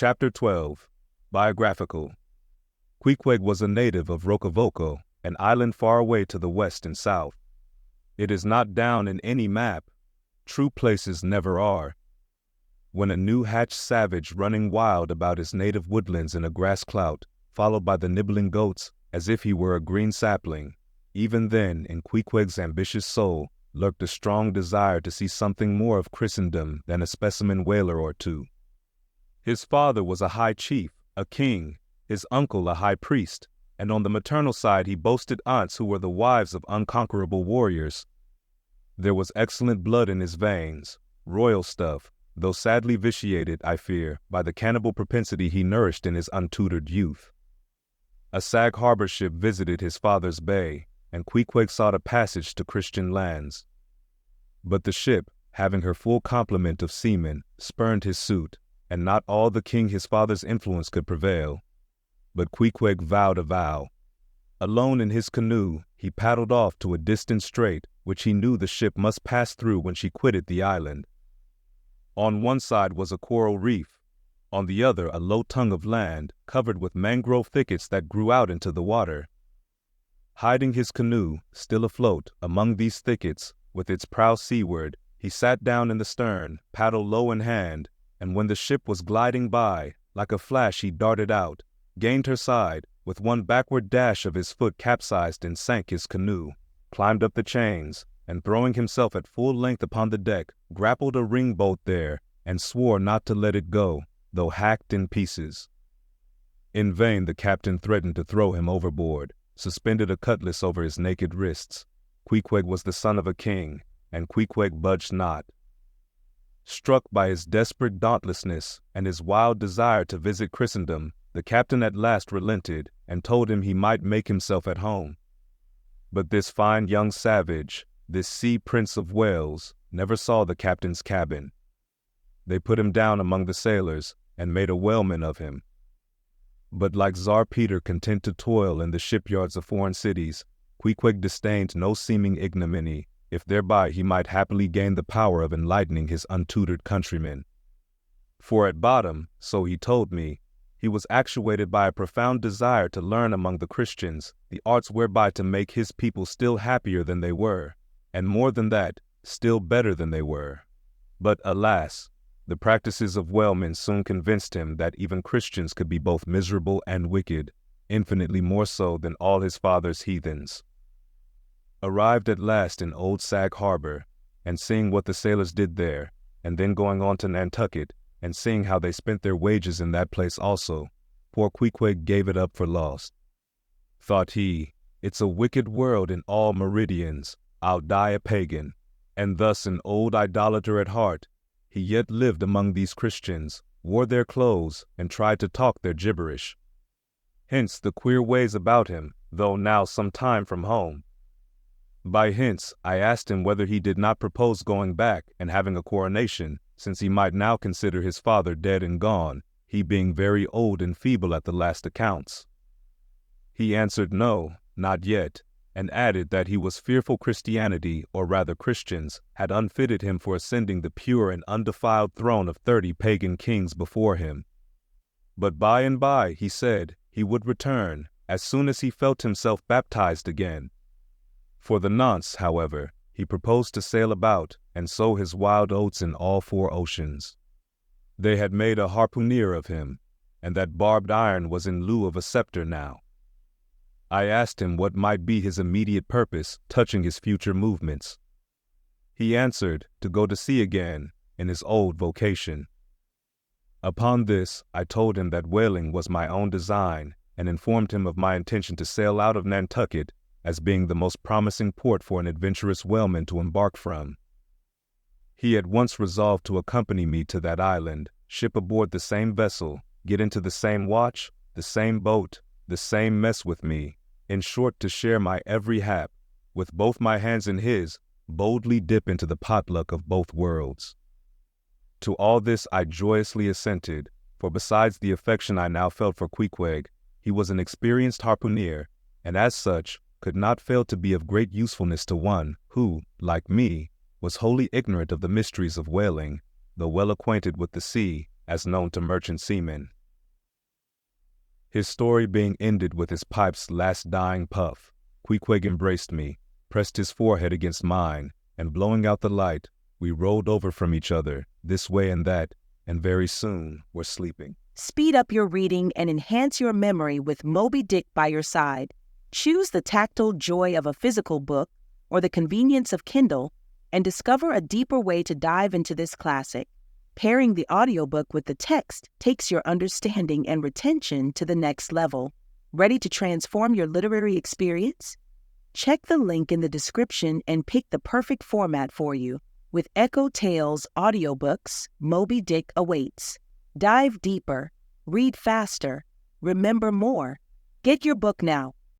Chapter 12. Biographical. Queequeg was a native of Rocavolco, an island far away to the west and south. It is not down in any map. True places never are. When a new-hatched savage running wild about his native woodlands in a grass clout, followed by the nibbling goats as if he were a green sapling, even then in Queequeg's ambitious soul lurked a strong desire to see something more of Christendom than a specimen whaler or two. His father was a high chief, a king, his uncle a high priest, and on the maternal side he boasted aunts who were the wives of unconquerable warriors. There was excellent blood in his veins, royal stuff, though sadly vitiated, I fear, by the cannibal propensity he nourished in his untutored youth. A Sag Harbor ship visited his father's bay, and Queequeg sought a passage to Christian lands. But the ship, having her full complement of seamen, spurned his suit, and not all the king his father's influence could prevail. But Queequeg vowed a vow. Alone in his canoe, he paddled off to a distant strait which he knew the ship must pass through when she quitted the island. On one side was a coral reef, on the other a low tongue of land covered with mangrove thickets that grew out into the water. Hiding his canoe, still afloat, among these thickets, with its prow seaward, he sat down in the stern, paddle low in hand, and when the ship was gliding by, like a flash he darted out, gained her side, with one backward dash of his foot capsized and sank his canoe, climbed up the chains, and throwing himself at full length upon the deck, grappled a ring-bolt there, and swore not to let it go, though hacked in pieces. In vain the captain threatened to throw him overboard, suspended a cutlass over his naked wrists. Queequeg was the son of a king, and Queequeg budged not. Struck by his desperate dauntlessness and his wild desire to visit Christendom, the captain at last relented and told him he might make himself at home. But this fine young savage, this sea prince of Wales, never saw the captain's cabin. They put him down among the sailors and made a whaleman of him. But like Tsar Peter content to toil in the shipyards of foreign cities, Queequeg disdained no seeming ignominy, if thereby he might happily gain the power of enlightening his untutored countrymen. For at bottom, so he told me, he was actuated by a profound desire to learn among the Christians the arts whereby to make his people still happier than they were, and more than that, still better than they were. But alas, the practices of whalemen soon convinced him that even Christians could be both miserable and wicked, infinitely more so than all his father's heathens. Arrived at last in old Sag Harbor, and seeing what the sailors did there, and then going on to Nantucket, and seeing how they spent their wages in that place also, poor Queequeg gave it up for lost. Thought he, it's a wicked world in all meridians, I'll die a pagan. And thus an old idolater at heart, he yet lived among these Christians, wore their clothes, and tried to talk their gibberish. Hence the queer ways about him, though now some time from home. By hence I asked him whether he did not propose going back and having a coronation, since he might now consider his father dead and gone, he being very old and feeble at the last accounts. He answered no, not yet, and added that he was fearful Christianity, or rather Christians, had unfitted him for ascending the pure and undefiled throne of 30 pagan kings before him. But by and by, he said, he would return, as soon as he felt himself baptized again. For the nonce, however, he proposed to sail about and sow his wild oats in all 4 oceans. They had made a harpooner of him, and that barbed iron was in lieu of a scepter now. I asked him what might be his immediate purpose touching his future movements. He answered to go to sea again in his old vocation. Upon this, I told him that whaling was my own design, and informed him of my intention to sail out of Nantucket as being the most promising port for an adventurous whaleman to embark from. He at once resolved to accompany me to that island, ship aboard the same vessel, get into the same watch, the same boat, the same mess with me, in short to share my every hap, with both my hands in his, boldly dip into the potluck of both worlds. To all this I joyously assented, for besides the affection I now felt for Queequeg, he was an experienced harpooner, and as such, could not fail to be of great usefulness to one who, like me, was wholly ignorant of the mysteries of whaling, though well acquainted with the sea, as known to merchant seamen. His story being ended with his pipe's last dying puff, Queequeg embraced me, pressed his forehead against mine, and blowing out the light, we rolled over from each other, this way and that, and very soon were sleeping. Speed up your reading and enhance your memory with Moby Dick by your side. Choose the tactile joy of a physical book or the convenience of Kindle and discover a deeper way to dive into this classic. Pairing the audiobook with the text takes your understanding and retention to the next level. Ready to transform your literary experience? Check the link in the description and pick the perfect format for you. With EchoTales Audiobooks, Moby Dick awaits. Dive deeper, read faster, remember more. Get your book now.